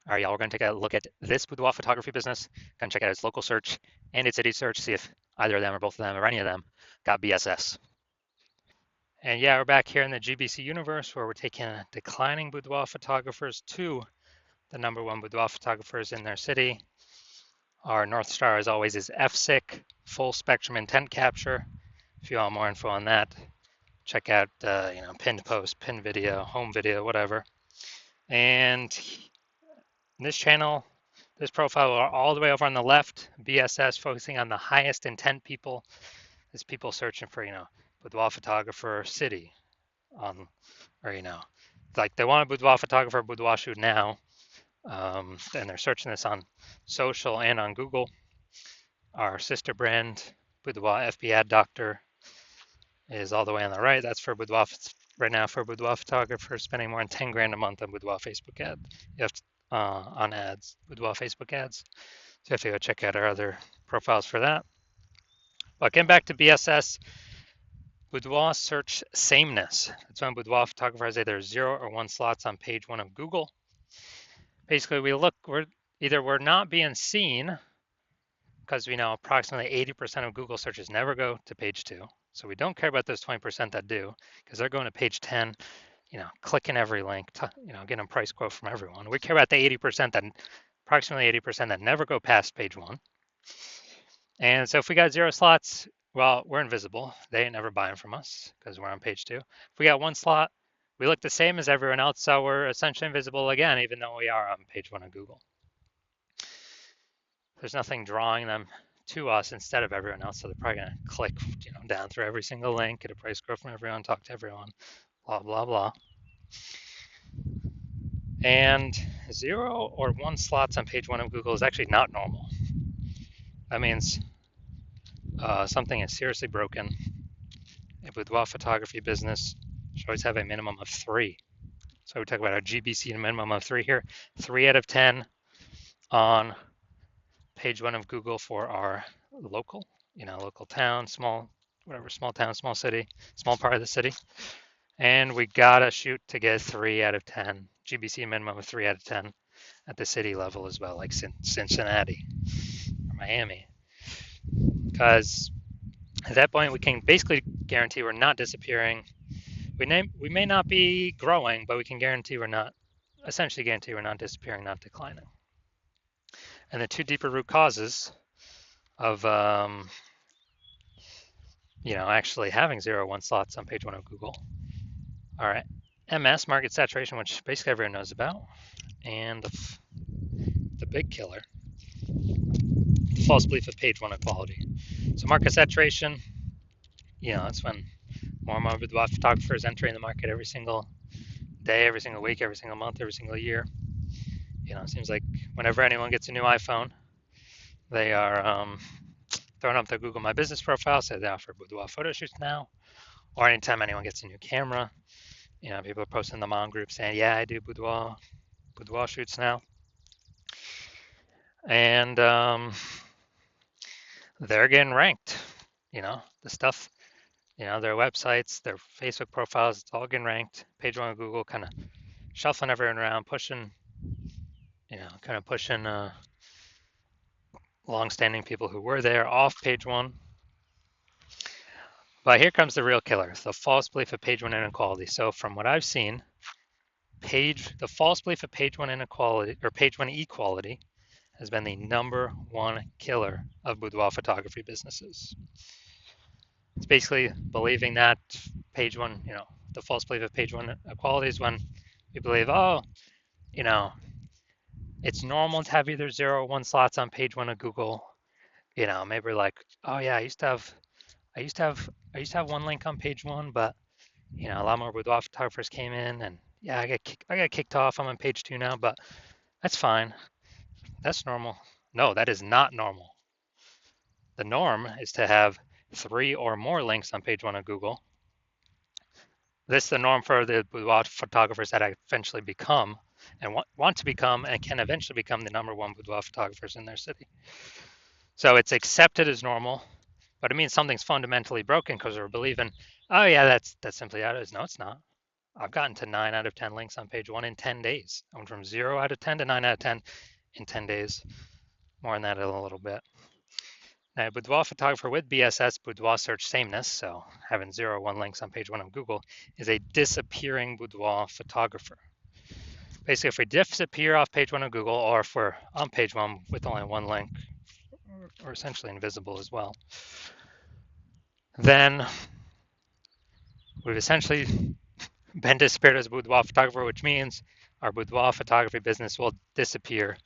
All right, y'all, we're going to take a look at this boudoir photography business. Going to check out its local search and its city search, see if either of them or both of them or any of them got BSS. And yeah, we're back here in the GBC universe where we're taking declining boudoir photographers to the #1 boudoir photographers in their city. Our North Star, as always, is FSIC, full spectrum intent capture. If you want more info on that, check out pinned post, pinned video, home video, whatever. And this channel, this profile all the way over on the left, BSS, focusing on the highest intent people. Is people searching for, boudoir photographer city or, like they want a boudoir photographer, boudoir shoot now. And they're searching this on social and on Google. Our sister brand, Boudoir FB Ad Doctor, is all the way on the right. That's for boudoir right now for boudoir photographers spending more than 10 grand a month on boudoir Facebook ad. You have to, on ads, boudoir Facebook ads. So you have to go check out our other profiles for that. But getting back to BSS, boudoir search sameness. That's when boudoir photographer has either 0 or 1 slots on page 1 of Google. Basically, we're not being seen because we know approximately 80% of Google searches never go to page 2. So we don't care about those 20% that do because they're going to page 10, clicking every link, getting a price quote from everyone. We care about the 80% that approximately 80% that never go past page 1. And so if we got 0 slots, well, we're invisible. They ain't never buying from us because we're on page 2. If we got 1 slot, we look the same as everyone else, so we're essentially invisible again, even though we are on page 1 of Google. There's nothing drawing them to us instead of everyone else, so they're probably going to click down through every single link, get a price quote from everyone, talk to everyone, blah, blah, blah. And 0 or 1 slots on page 1 of Google is actually not normal. That means something is seriously broken. A boudoir photography business should always have a minimum of 3. So we talk about our GBC minimum of 3 here. 3 out of 10 on page 1 of Google for our local, local town, small town, small city, small part of the city. And we gotta shoot to get 3 out of 10. GBC minimum of 3 out of 10 at the city level as well, like Cincinnati or Miami. Because at that point, we can basically guarantee we're not disappearing. We may not be growing, but we can essentially guarantee we're not disappearing, not declining. And the 2 deeper root causes of actually having 0 or 1 slots on page 1 of Google are MS, market saturation, which basically everyone knows about, and the big killer, the false belief of page 1 equality. So market saturation, that's when more and more boudoir photographers entering the market every single day, every single week, every single month, every single year. It seems like whenever anyone gets a new iPhone, they are throwing up their Google My Business profile, say they offer boudoir photo shoots now, or anytime anyone gets a new camera, people are posting in the mom group saying, yeah, I do boudoir shoots now. And they're getting ranked, the stuff, their websites, their Facebook profiles, it's all getting ranked. Page 1 of Google kind of shuffling everyone around, pushing long-standing people who were there off page 1. But here comes the real killer, the false belief of page 1 inequality. So from what I've seen, the false belief of page 1 inequality or page 1 equality has been the #1 killer of boudoir photography businesses. It's basically believing that page 1, the false belief of page 1 equality is when you believe, it's normal to have either 0 or 1 slots on page 1 of Google. Maybe we're like, oh yeah, I used to have 1 link on page 1, but a lot more boudoir photographers came in, and yeah, I got kicked off. I'm on page 2 now, but that's fine. That's normal. No, that is not normal. The norm is to have 3 or more links on page 1 of Google. This is the norm for the boudoir photographers that eventually become and want to become and can eventually become the #1 boudoir photographers in their city. So it's accepted as normal, but it means something's fundamentally broken because we're believing, oh yeah, that's simply how it is. No, it's not. I've gotten to 9 out of 10 links on page one in 10 days. I went from 0 out of 10 to 9 out of 10 in 10 days. More on that in a little bit. Now, boudoir photographer with BSS, boudoir search sameness, so having 0 or 1 links on page one of Google, is a disappearing boudoir photographer. Basically, if we disappear off page one of Google, or if we're on page one with only 1 link, or essentially invisible as well, then we've essentially been disappeared as a boudoir photographer, which means our boudoir photography business will disappear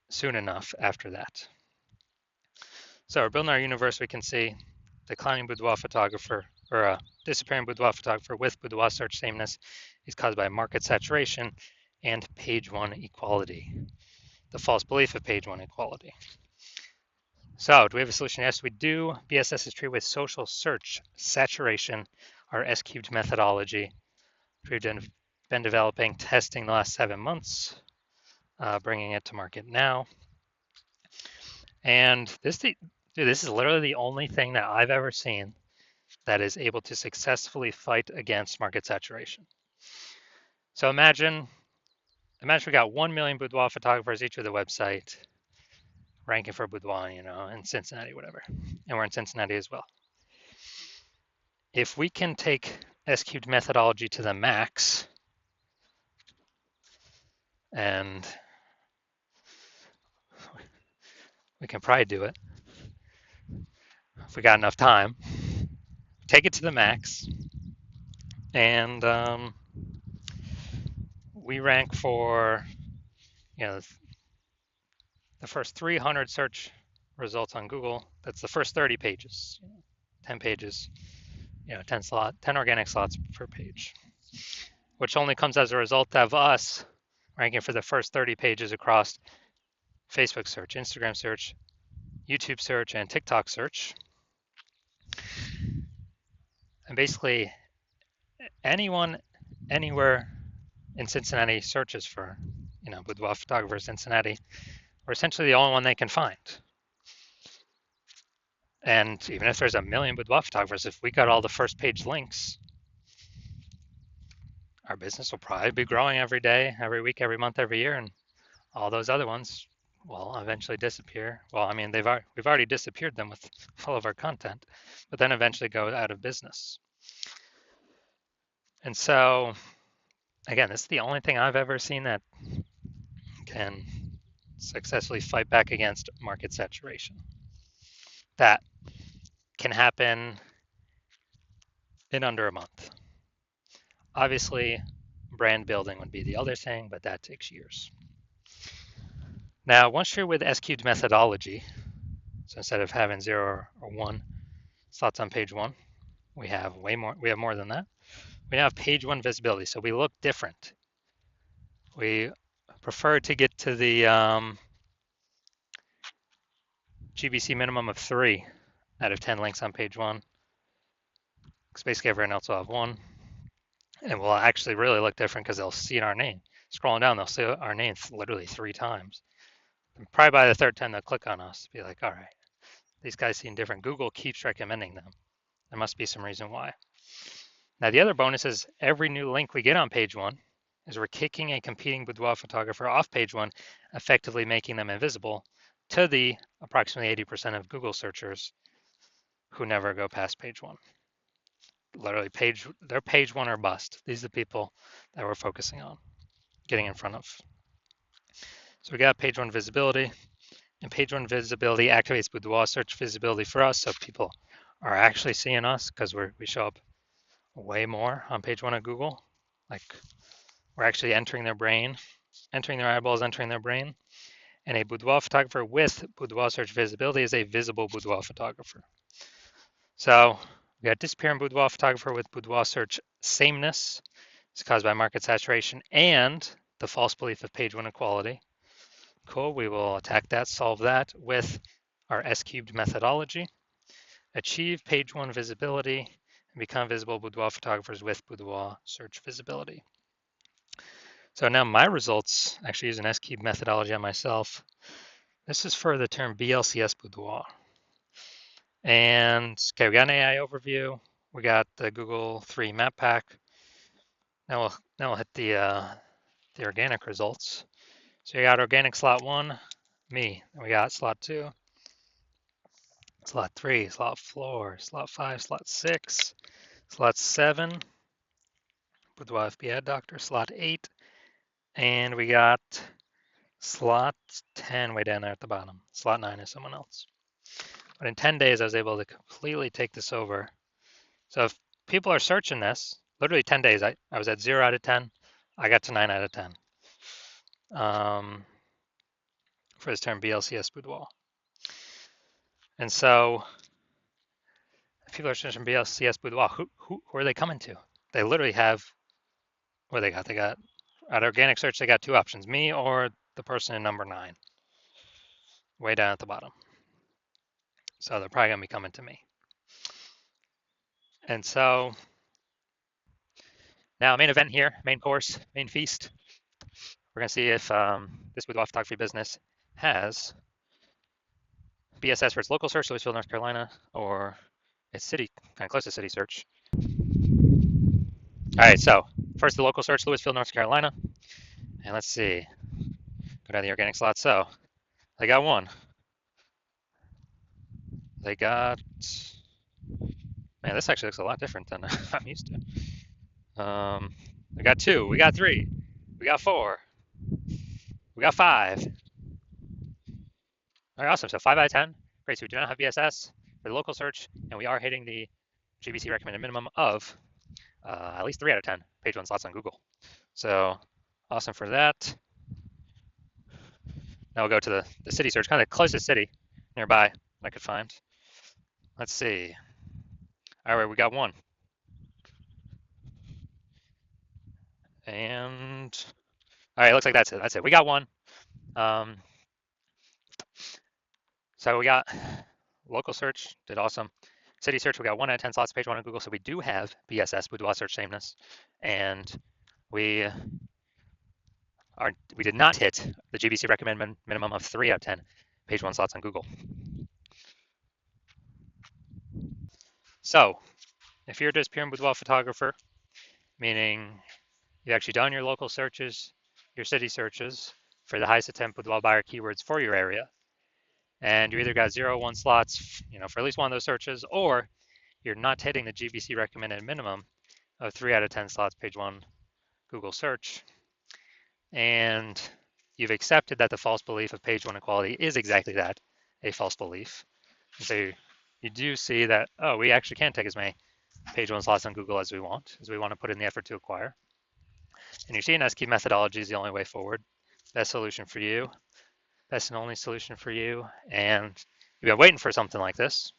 soon enough after that. So we're building our universe. We can see declining boudoir photographer, or a disappearing boudoir photographer with boudoir search sameness is caused by market saturation and page one equality, the false belief of page one equality. So do we have a solution? Yes, we do. BSS is treated with social search saturation, our S-cubed methodology. We've been developing, testing the last 7 months, bringing it to market now. And this is literally the only thing that I've ever seen that is able to successfully fight against market saturation. So imagine we got 1 million boudoir photographers each with a website, ranking for boudoir, in Cincinnati, whatever. And we're in Cincinnati as well. If we can take S-cubed methodology to the max, and we can probably do it if we got enough time, take it to the max, and we rank for, the first 300 search results on Google. That's the first 30 pages, 10 pages, 10 organic slots per page, which only comes as a result of us ranking for the first 30 pages across Facebook search, Instagram search, YouTube search, and TikTok search. And basically, anyone, anywhere in Cincinnati searches for, boudoir photographer Cincinnati, we're essentially the only one they can find. And even if there's a million boudoir photographers, if we got all the first page links, our business will probably be growing every day, every week, every month, every year, and all those other ones will eventually disappear. Well, I mean, we've already disappeared them with all of our content, but then eventually go out of business. And so, again, this is the only thing I've ever seen that can successfully fight back against market saturation. That can happen in under a month. Obviously, brand building would be the other thing, but that takes years. Now, once you're with S-cubed methodology, so instead of having 0 or 1 slots on page one, we have more than that. We now have page one visibility, so we look different. We prefer to get to the GBC minimum of 3 out of 10 links on page one, because basically everyone else will have 1. And we'll actually really look different because they'll see our name. Scrolling down, they'll see our name literally 3 times. And probably by the 3rd time, they'll click on us, be like, all right, these guys seem different. Google keeps recommending them. There must be some reason why. Now, the other bonus is every new link we get on page one is we're kicking a competing boudoir photographer off page one, effectively making them invisible to the approximately 80% of Google searchers who never go past page one. Literally, they're page one or bust. These are the people that we're focusing on, getting in front of. So we got page one visibility, and page one visibility activates boudoir search visibility for us, so people are actually seeing us because we show up way more on page one of Google. Like, we're actually entering their brain, entering their eyeballs, entering their brain. And a boudoir photographer with boudoir search visibility is a visible boudoir photographer. So we got disappearing boudoir photographer with boudoir search sameness. It's caused by market saturation and the false belief of page one equality. Cool, we will attack that, solve that with our S-cubed methodology. Achieve page one visibility and become visible boudoir photographers with boudoir search visibility. So now my results, actually use an S-cubed methodology on myself. This is for the term BLCS boudoir. And okay, we got an AI overview. We got the Google 3 map pack. Now we'll hit the organic results. So you got organic slot 1, me. Then we got slot 2, slot 3, slot 4, slot 5, slot 6, slot 7, Boudoir FB Ad Doctor, slot 8, and we got slot 10 way down there at the bottom. Slot 9 is someone else. But in 10 days, I was able to completely take this over. So if people are searching this, literally 10 days, I was at 0 out of 10. I got to 9 out of 10 for this term BLCS Boudoir. And so if people are searching BLCS Boudoir, who are they coming to? They literally have, what they got? They got, at organic search, they got 2 options, me or the person in number 9, way down at the bottom. So they're probably going to be coming to me. And so now main event here, main course, main feast. We're going to see if this boudoir photography business has BSS for its local search, Louisville, North Carolina, or its city, kind of close to city search. All right, so first the local search, Louisville, North Carolina. And let's see, go down the organic slot. So they got 1. They got, man, this actually looks a lot different than I'm used to. We got 2, we got 3, we got 4, we got 5. All right, awesome. So 5 out of 10. Great. So we do not have BSS for the local search, and we are hitting the GBC recommended minimum of at least 3 out of 10 page 1 slots on Google. So awesome for that. Now we'll go to the city search, kind of the closest city nearby I could find. Let's see. All right, we got 1. And all right, looks like that's it. That's it. We got 1. So we got local search, did awesome. City search, we got 1 out of 10 slots, page 1 on Google. So we do have BSS, Boudoir search sameness. And we did not hit the GBC recommended minimum of 3 out of 10 page 1 slots on Google. So if you're just pure boudoir photographer, meaning you've actually done your local searches, your city searches for the highest attempt boudoir buyer keywords for your area, and you either got 0 1 slots, for at least one of those searches, or you're not hitting the GBC recommended minimum of 3 out of 10 slots page 1 Google search, and you've accepted that the false belief of page 1 equality is exactly that, a false belief. And so you do see that, oh, we actually can't take as many page 1 slots on Google as we want to put in the effort to acquire. And you see an S-key methodology is the only way forward. Best solution for you, best and only solution for you. And you've been waiting for something like this.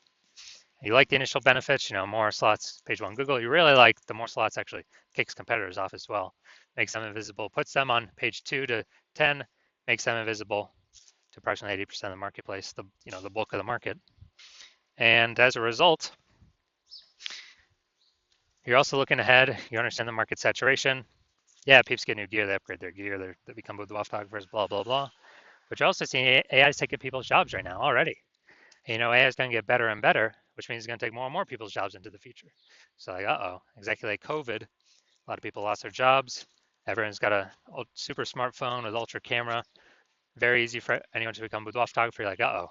You like the initial benefits, more slots, page 1 Google. You really like the more slots actually kicks competitors off as well. Makes them invisible, puts them on page 2 to 10, makes them invisible to approximately 80% of the marketplace, the bulk of the market. And as a result, you're also looking ahead. You understand the market saturation. Yeah, peeps get new gear, they upgrade their gear, they become boudoir photographers, blah, blah, blah. But you're also seeing AI is taking people's jobs right now already. AI is going to get better and better, which means it's going to take more and more people's jobs into the future. So like, exactly like COVID, a lot of people lost their jobs. Everyone's got a super smartphone with ultra camera. Very easy for anyone to become boudoir photographer. You're like,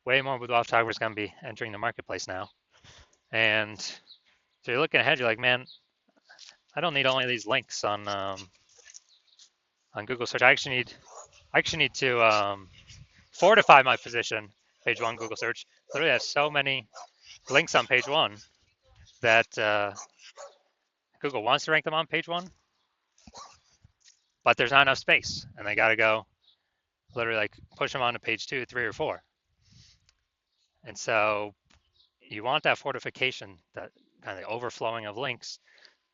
way more boudoir photographers going to be entering the marketplace now. And so you're looking ahead, you're like, man, I don't need only these links on Google search. I actually need to fortify my position, page 1 Google search. Literally has so many links on page 1 that Google wants to rank them on page 1, but there's not enough space, and they got to go literally like push them on to page 2, 3, or 4. And so you want that fortification, that kind of the overflowing of links,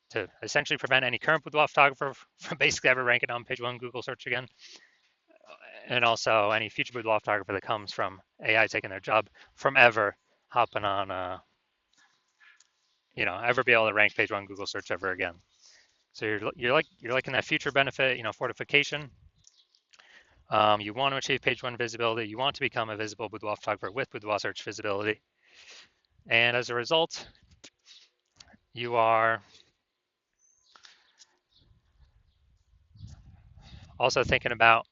to essentially prevent any current boudoir photographer from basically ever ranking on page 1 Google search again, and also any future boudoir photographer that comes from AI taking their job from ever hopping on, ever be able to rank page 1 Google search ever again. So you're liking that future benefit, fortification. You want to achieve page 1 visibility. You want to become a visible boudoir photographer with boudoir search visibility. And as a result, you are Also thinking about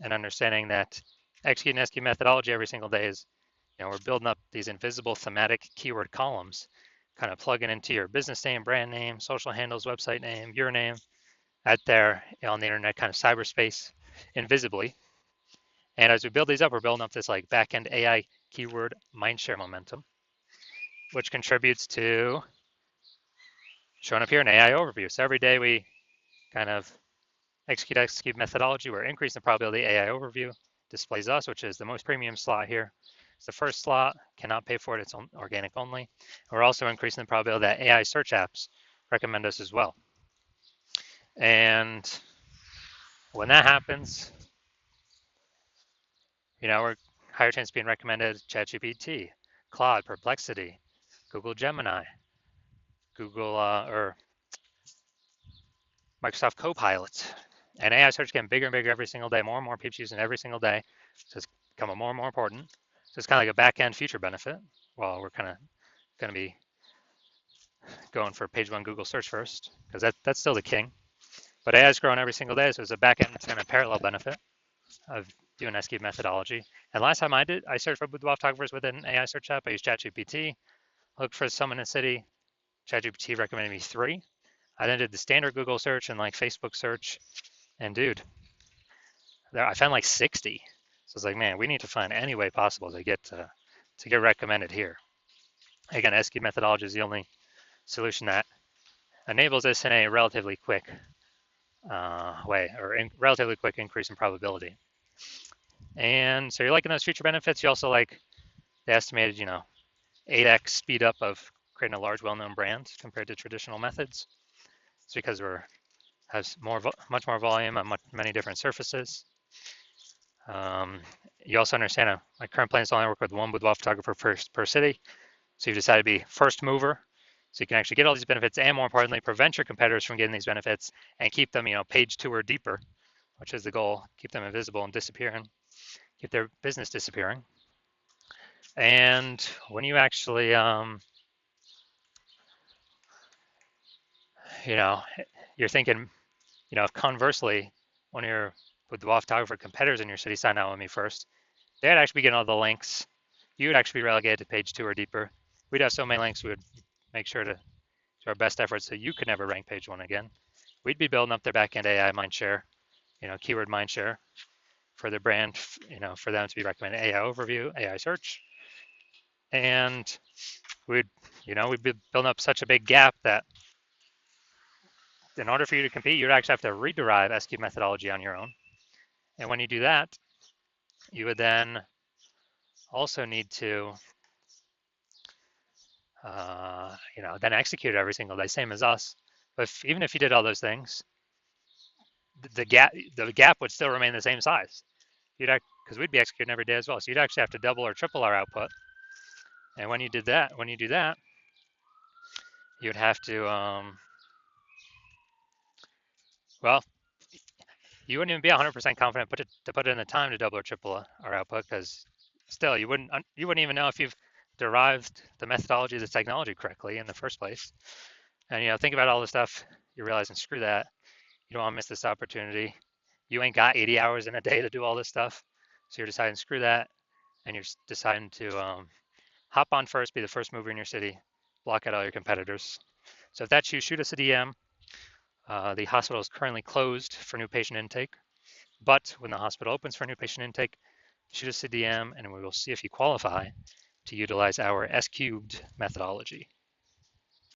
and understanding that executing SQ methodology every single day is, we're building up these invisible thematic keyword columns, kind of plugging into your business name, brand name, social handles, website name, your name, out there on the internet, kind of cyberspace, invisibly. And as we build these up, we're building up this like back-end AI keyword mindshare momentum, which contributes to showing up here in AI overview. So every day we kind of execute methodology, we're increasing the probability AI overview displays us, which is the most premium slot here. It's the first slot, cannot pay for it, it's organic only. We're also increasing the probability that AI search apps recommend us as well. And when that happens, we're higher chance of being recommended ChatGPT, Claude, Perplexity, Google Gemini, Google or Microsoft Copilot. And AI search getting bigger and bigger every single day. More and more people using it every single day. So it's becoming more and more important. So it's kind of like a back-end future benefit. Well, we're kind of going to be going for page one Google search first, because that's still the king. But AI is growing every single day, so it's a back-end kind of parallel benefit of doing SQ methodology. And last time I searched for boudoir photographers with an AI search app. I used ChatGPT. Looked for someone in the city. ChatGPT recommended me 3. I then did the standard Google search and like Facebook search. And dude, I found like 60. So it's like, man, we need to find any way possible to get recommended here. Again, SQ methodology is the only solution that enables this in a relatively quick way, or relatively quick increase in probability. And so you're liking those feature benefits. You also like the estimated, 8x speed up of creating a large, well-known brand compared to traditional methods. It's because has much more volume on many different surfaces. You also understand my current plan is to only work with one boudoir photographer per city. So you've decided to be first mover, so you can actually get all these benefits, and more importantly, prevent your competitors from getting these benefits and keep them, page 2 or deeper, which is the goal. Keep them invisible and disappearing, keep their business disappearing. And when you actually, you're thinking, if conversely, one of your boudoir photographer competitors in your city signed out with me first, they'd actually be getting all the links. You would actually be relegated to page 2 or deeper. We'd have so many links, we would make sure to do our best efforts so you could never rank page 1 again. We'd be building up their backend AI mindshare, keyword mindshare for their brand, for them to be recommended AI overview, AI search. And we'd be building up such a big gap that in order for you to compete, you'd actually have to rederive SQ methodology on your own. And when you do that, you would then also need to, then execute every single day, same as us. But even if you did all those things, the gap would still remain the same size. Because we'd be executing every day as well. So you'd actually have to double or triple our output. And when you do that, you'd have to, well, you wouldn't even be 100% confident to put in the time to double or triple our output, because still you wouldn't even know if you've derived the methodology of the technology correctly in the first place. And think about all the stuff you're realizing, screw that. You don't want to miss this opportunity. You ain't got 80 hours in a day to do all this stuff. So you're deciding, screw that. And you're deciding to hop on first, be the first mover in your city, block out all your competitors. So if that's you, shoot us a DM. The hospital is currently closed for new patient intake, but when the hospital opens for new patient intake, shoot us a DM and we will see if you qualify to utilize our S cubed methodology.